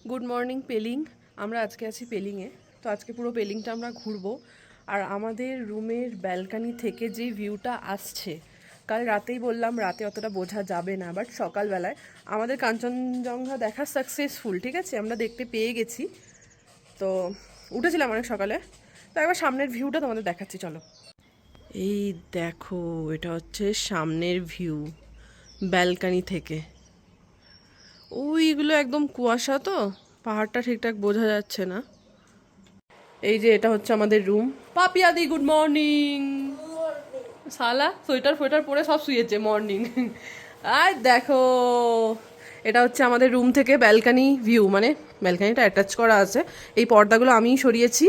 Good morning Pelling. আমরা আজকে আছি পেলিংয়ে। তো আজকে পুরো পেলিংটা আমরা ঘুরবো। আর আমাদের রুমের ব্যালকানি থেকে যে ভিউটা আসছে, কাল রাতেই বললাম রাতে অতটা বোঝা যাবে না, বাট সকালবেলায় আমাদের কাঞ্চনজঙ্ঘা দেখা সাকসেসফুল। ঠিক আছে, আমরা দেখতে পেয়ে গেছি। তো উঠেছিলাম অনেক সকালে। তো একবার সামনের ভিউটা তোমাদের দেখাচ্ছি, চলো। এই দেখো, এটা হচ্ছে সামনের ভিউ ব্যালকানি থেকে। ওইগুলো একদম কুয়াশা, তো পাহাড়টা ঠিকঠাক বোঝা যাচ্ছে না। এই যে এটা হচ্ছে আমাদের রুম। পাপিয়াদি গুড মর্নিং। সালা সোয়েটার ফোয়েটার পরে সব শুয়েছে মর্নিং। আর দেখো, এটা হচ্ছে আমাদের রুম থেকে ব্যালকানি ভিউ, মানে ব্যালকানিটা অ্যাটাচ করা আছে। এই পর্দাগুলো আমিই সরিয়েছি।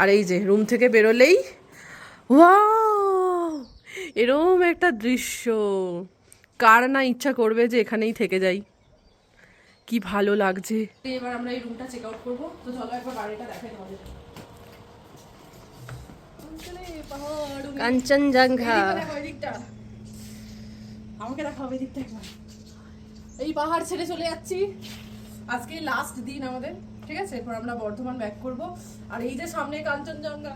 আর এই যে রুম থেকে বেরোলেই ওয়াও, এরম একটা দৃশ্য, কার না ইচ্ছা করবে যে এখানেই থেকে যাই। কি ভালো লাগছে। এবার আমরা এই রুমটা চেক আউট করবো। তো চলো একবার বাড়িটা দেখাই তোমাদের। কাঞ্চনজঙ্ঘা। আমাকে দেখা হবে দিকটা একবার। এই পাহাড় ছেড়ে চলে যাচ্ছি, আজকে লাস্ট দিন আমাদের। ঠিক আছে, এরপর আমরা বর্ধমান ব্যাক করব। আর এই যে সামনে কাঞ্চনজঙ্ঘা,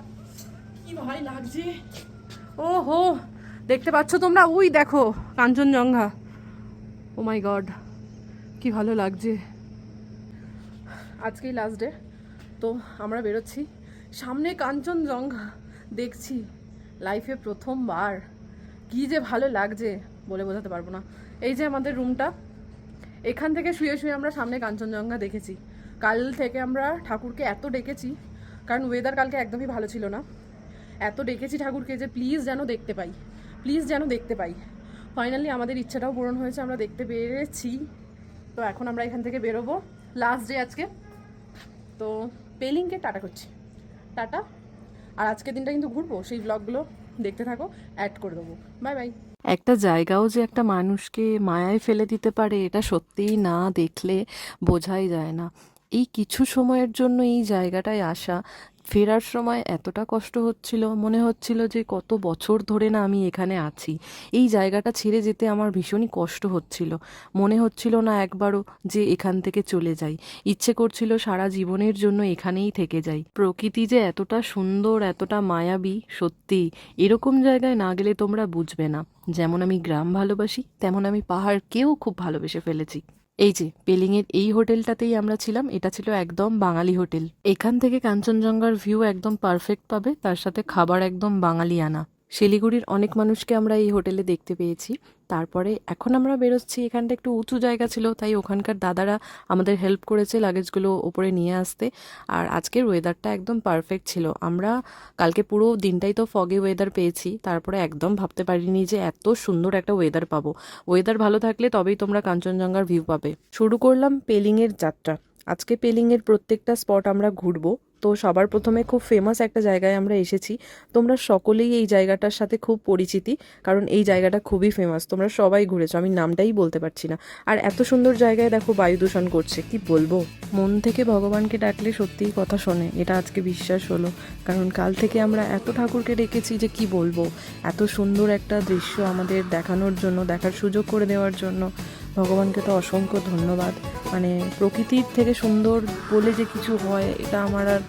কি ভাই লাগছে। ও হো, দেখতে পাচ্ছ তোমরা? ওই দেখো কাঞ্চনজঙ্ঘা। ও মাই গড, কি ভালো লাগছে। আজকেই লাস্ট ডে, তো আমরা বেরোচ্ছি। সামনে কাঞ্চনজঙ্ঘা দেখছি লাইফে প্রথমবার। কি যে ভালো লাগছে বলে বোঝাতে পারবো না। এই যে আমাদের রুমটা, এখান থেকে শুয়ে শুয়ে আমরা সামনে কাঞ্চনজঙ্ঘা দেখেছি। কাল থেকে আমরা ঠাকুরকে এত ডেকেছি, কারণ ওয়েদার কালকে একদমই ভালো ছিল না। এত ডেকেছি ঠাকুরকে যে প্লিজ যেন দেখতে পাই, প্লিজ যেন দেখতে পাই। ফাইনালি আমাদের ইচ্ছাটাও পূরণ হয়েছে, আমরা দেখতে পেরেছি। তো এখন আমরা এখান থেকে বেরোবো, লাস্ট ডে আজকে। তো পেলিংকে টাটা করছি, টাটা। আর আজকের দিনটা কিন্তু ঘুরবো, সেই ব্লগগুলো দেখতে থাকো, অ্যাড করে দেবো। Bye bye. একটা জায়গাও যে একটা মানুষকে মায়ায় ফেলে দিতে পারে, এটা সত্যিই না দেখলে বোঝাই যায় না। এই কিছু সময়ের জন্য এই জায়গাটায় আসা, ফেরার সময় এতটা কষ্ট হচ্ছিল, মনে হচ্ছিল যে কত বছর ধরে না আমি এখানে আছি। এই জায়গাটা ছেড়ে যেতে আমার ভীষণই কষ্ট হচ্ছিল। মনে হচ্ছিল না একবারও যে এখান থেকে চলে যাই। ইচ্ছে করছিল সারা জীবনের জন্য এখানেই থেকে যাই। প্রকৃতি যে এতটা সুন্দর, এতটা মায়াবী, সত্যি এরকম জায়গায় না গেলে তোমরা বুঝবে না। যেমন আমি গ্রাম ভালোবাসি, তেমন আমি পাহাড়কেও খুব ভালোবেসে ফেলেছি। এই যে পেলিংয়ের এই হোটেলটাতেই আমরা ছিলাম, এটা ছিল একদম বাঙালি হোটেল। এখান থেকে কাঞ্চনজঙ্ঘার ভিউ একদম পারফেক্ট পাবে, তার সাথে খাবার একদম বাঙালিয়ানা। শিলিগুড়ির অনেক মানুষকে আমরা এই হোটেলে দেখতে পেয়েছি। তারপরে এখন আমরা বেরোচ্ছি, এখানটা একটু উঁচু জায়গা ছিল, তাই ওখানকার দাদারা আমাদের হেল্প করেছে লাগেজগুলো ওপরে নিয়ে আসতে। আর আজকের ওয়েদারটা একদম পারফেক্ট ছিল। আমরা কালকে পুরো দিনটাই তো ফগে ওয়েদার পেয়েছি, তারপরে একদম ভাবতে পারিনি যে এত সুন্দর একটা ওয়েদার পাবো। ওয়েদার ভালো থাকলে তবেই তোমরা কাঞ্চনজঙ্ঘার ভিউ পাবে। শুরু করলাম পেলিংয়ের যাত্রা। আজকে পেলিংয়ের প্রত্যেকটা স্পট আমরা ঘুরবো। তো সবার প্রথমে খুব ফেমাস একটা জায়গায় আমরা এসেছি। তোমরা সকলেই এই জায়গাটার সাথে খুব পরিচিতি, কারণ এই জায়গাটা খুবই ফেমাস। তোমরা সবাই ঘুরেছো, আমি নামটাই বলতে পারছি না। আর এত সুন্দর জায়গায় দেখো বায়ু দূষণ করছে, কি বলবো। মন থেকে ভগবানকে ডাকলে সত্যিই কথা শোনে, এটা আজকে বিশ্বাস হলো। কারণ কাল থেকে আমরা এত ঠাকুরকে ডেকেছি যে কি বলবো। এত সুন্দর একটা দৃশ্য আমাদের দেখানোর জন্য, দেখার সুযোগ করে দেওয়ার জন্য ভগবানকে তো অসংখ্য ধন্যবাদ। মানে প্রকৃতির থেকে সুন্দর বলে যে কিছু হয়, এটা আমার আর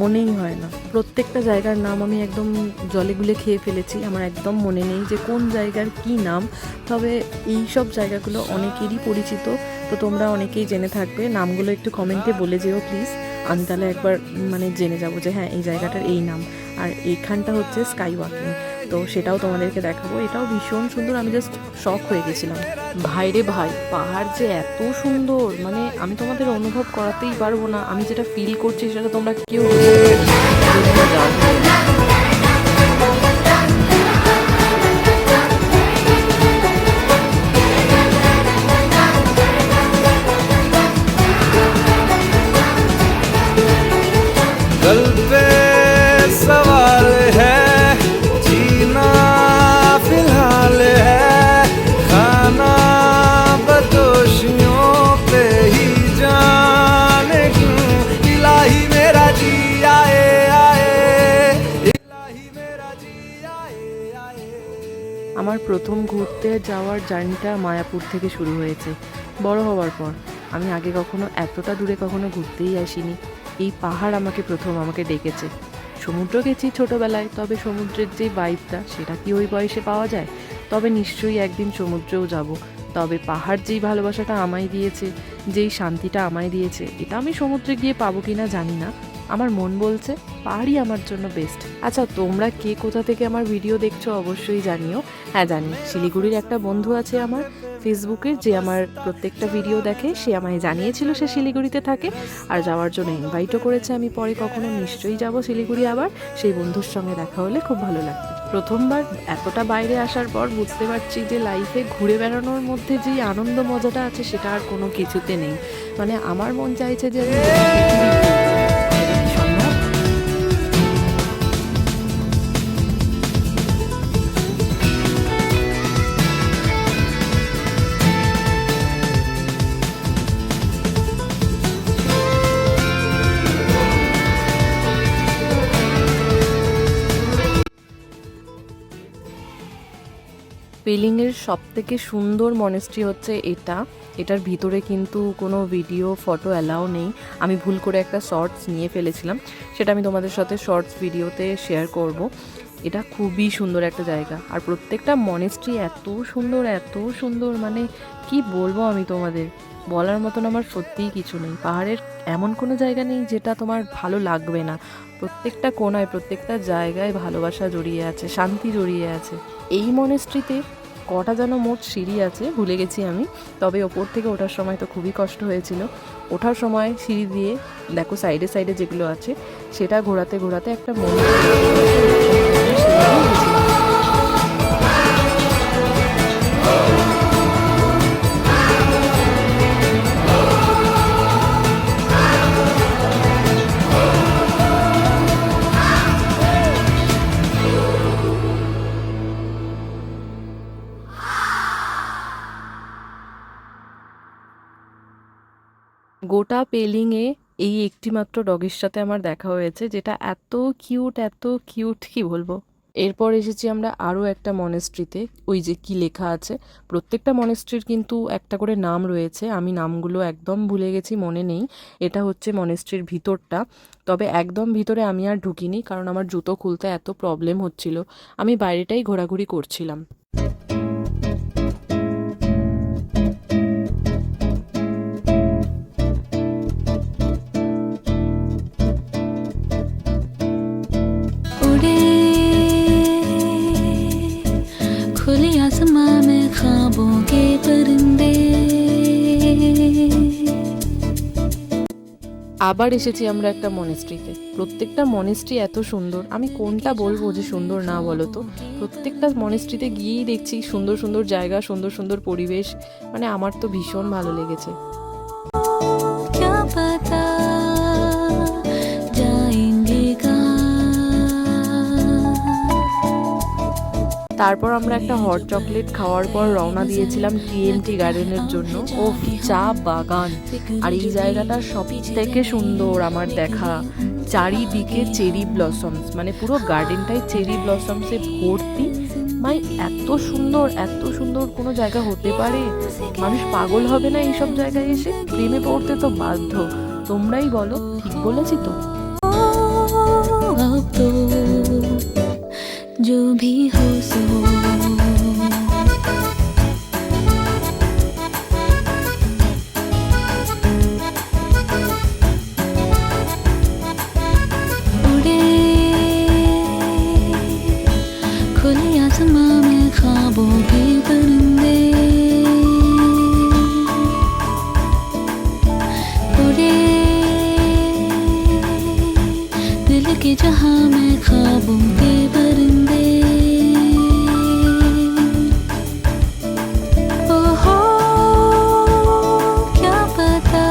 মনেই হয় না। প্রত্যেকটা জায়গার নাম আমি একদম জলে গুলে খেয়ে ফেলেছি, আমার একদম মনে নেই যে কোন জায়গার কি নাম। তবে এই সব জায়গাগুলো অনেকেরই পরিচিত, তো তোমরা অনেকেই জেনে থাকবে। নামগুলো একটু কমেন্টে বলে যেও প্লিজ, আমি তাহলে একবার মানে জেনে যাবো যে হ্যাঁ এই জায়গাটার এই নাম। আর এইখানটা হচ্ছে স্কাই ওয়াকিং, তো সেটাও তোমাদেরকে দেখাবো। এটাও ভীষণ সুন্দর, আমি জাস্ট শক হয়ে গেছিলাম। ভাইরে ভাই, পাহাড় যে এত সুন্দর, মানে আমি তোমাদের অনুভব করাতেই পারবো না। আমি যেটা ফিল করছি সেটা তোমরা কেউ दिल पे सवाल है, जीना फिलहाल है, खाना बदोशियों पे ही जाने क्यों। इलाही मेरा जी आए आए, इलाही मेरा जी आए आए। আমার প্রথম ঘুরতে যাওয়ার জার্নিটা মায়াপুর থেকে শুরু হয়েছে, বড় হওয়ার পর। আমি আগে কখনো এতটা দূরে কখনো ঘুরতেই আসিনি। এই পাহাড় আমাকে প্রথম আমাকে ডেকেছে। সমুদ্র গেছি ছোটোবেলায়, তবে সমুদ্রের যে ভাইবটা সেটা কি ওই বয়সে পাওয়া যায়? তবে নিশ্চয়ই একদিন সমুদ্রেও যাব। তবে পাহাড় যেই ভালোবাসাটা আমায় দিয়েছে, যেই শান্তিটা আমায় দিয়েছে, এটা আমি সমুদ্রে গিয়ে পাবো কিনা জানি না। আমার মন বলছে পাহাড়ই আমার জন্য বেস্ট। আচ্ছা, তোমরা কে কোথা থেকে আমার ভিডিও দেখছো অবশ্যই জানিও। হ্যাঁ জানি, শিলিগুড়ির একটা বন্ধু আছে আমার ফেসবুকের, যে আমার প্রত্যেকটা ভিডিও দেখে। সে আমায় জানিয়েছিল সে শিলিগুড়িতে থাকে আর যাওয়ার জন্য ইনভাইটও করেছে। আমি পরে কখনো নিশ্চয়ই যাব শিলিগুড়ি আবার। সেই বন্ধুর সঙ্গে দেখা হলে খুব ভালো লাগবে। প্রথমবার এতটা বাইরে আসার পর বুঝতে পারছি যে লাইফে ঘুরে বেড়ানোর মধ্যে যেই আনন্দ মজাটা আছে সেটা আর কোনো কিছুতে নেই। মানে আমার মন চাইছে যে আমি গোটা পৃথিবী ঘুরি। এটা কি সম্ভব? পেলিংয়ের সবথেকে সুন্দর মনেস্ট্রি হচ্ছে এটা। এটার ভিতরে কিন্তু কোনো ভিডিও ফটো অ্যালাউ নেই। আমি ভুল করে একটা শর্টস নিয়ে ফেলেছিলাম, সেটা আমি তোমাদের সাথে শর্টস ভিডিওতে শেয়ার করব। এটা খুবই সুন্দর একটা জায়গা, আর প্রত্যেকটা মনেস্ট্রি এত সুন্দর, মানে কি বলবো আমি তোমাদের, বলার মতন আমার সত্যিই কিছু নেই। পাহাড়ের এমন কোনো জায়গা নেই যেটা তোমার ভালো লাগবে না। প্রত্যেকটা কোণায়, প্রত্যেকটা জায়গায় ভালোবাসা জড়িয়ে আছে, শান্তি জড়িয়ে আছে। এই মনেস্ট্রিতে কটা যেন মোট সিঁড়ি আছে ভুলে গেছি আমি, তবে ওপর থেকে ওঠার সময় তো খুবই কষ্ট হয়েছিল। ওঠার সময় সিঁড়ি দিয়ে দেখো সাইডে সাইডে যেগুলো আছে সেটা ঘোরাতে ঘোরাতে একটা মন্দির। গোটা পেলিংয়ে এই একটিমাত্র ডগের সাথে আমার দেখা হয়েছে, যেটা এত কিউট কি বলবো। এরপর এসেছি আমরা আরও একটা মনেস্ট্রিতে। ওই যে কি লেখা আছে, প্রত্যেকটা মনেস্ট্রির কিন্তু একটা করে নাম রয়েছে, আমি নামগুলো একদম ভুলে গেছি, মনে নেই। এটা হচ্ছে মনেস্ট্রির ভিতরটা, তবে একদম ভিতরে আমি আর ঢুকিনি, কারণ আমার জুতো খুলতে এত প্রবলেম হচ্ছিল। আমি বাইরেটাই ঘোরাঘুরি করছিলাম। खुले आसमां में ख्वाबों के परिंदे। আবার এসেছি আমরা একটা মনেস্ট্রিতে। প্রত্যেকটা মনেস্ট্রি এত সুন্দর, আমি কোনটা বলবো যে সুন্দর না বলো তো। প্রত্যেকটা মনেস্ট্রিতে গিয়েই দেখছি সুন্দর জায়গা, সুন্দর পরিবেশ, মানে আমার তো ভীষণ ভালো লেগেছে। क्या पता जाएंगे कहाँ। তারপর আমরা একটা হট চকলেট খাওয়ার পর রওনা দিয়েছিলাম টিএনটি গার্ডেনের জন্য। ও চা বাগান, আর এই জায়গাটা সব থেকে সুন্দর আমার দেখা। চারিদিকে চেরি ব্লসমস, মানে পুরো গার্ডেনটাই চেরি ব্লসমসে ভর্তি। মানে এত সুন্দর কোনো জায়গা হতে পারে? মানুষ পাগল হবে না এইসব জায়গায় এসে? প্রেমে পড়তে তো বাধ্য। তোমরাই বলো, ঠিক বলেছি তো? अब तो जो भी हो सो। उड़े खुले आसमां में ख्वाबों के परिंदे। उड़े दिल के जहां में ख्वाबों के परिंदे। ओहो क्या पता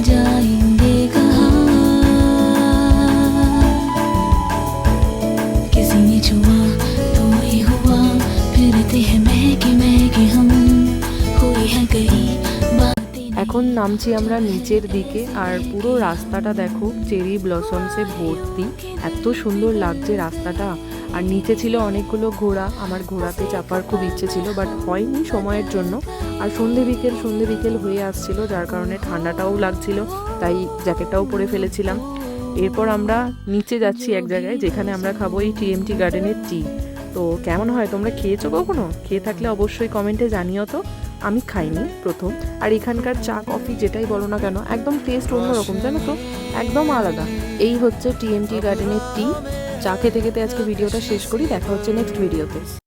जाएंगे कहाँ। किसी ने छुआ तो ही हुआ, फिरते हैं महके हम, हुई है गई बातें। এখন নামছি আমরা নিচের দিকে, আর পুরো রাস্তাটা দেখো চেরি ব্লসমসে ভর্তি। এত সুন্দর লাগছে রাস্তাটা, আর নিচে ছিল অনেকগুলো ঘোড়া, আমার ঘোড়াতে চাপার খুব ইচ্ছে ছিল বাট হয়নি সময়ের জন্য। আর সন্ধে বিকেল হয়ে আসছিল, যার কারণে ঠান্ডাটাও লাগছিল, তাই জ্যাকেটটাও পরে ফেলেছিলাম। এরপর আমরা নিচে যাচ্ছি এক জায়গায়, যেখানে আমরা খাবো এই টিএমটি গার্ডেনের টি। তো কেমন হয়, তোমরা খেয়েছো কখনো? খেয়ে থাকলে অবশ্যই কমেন্টে জানিও তো। আমি খাইনি প্রথম। আর এখানকার চা কফি যেটাই বলো না কেন, একদম টেস্ট অন্যরকম, জানো তো, একদম আলাদা। এই হচ্ছে টিএমটি গার্ডেনের টি। চা খেতে খেতে আজকে ভিডিওটা শেষ করি, দেখা হচ্ছে নেক্সট ভিডিওতে।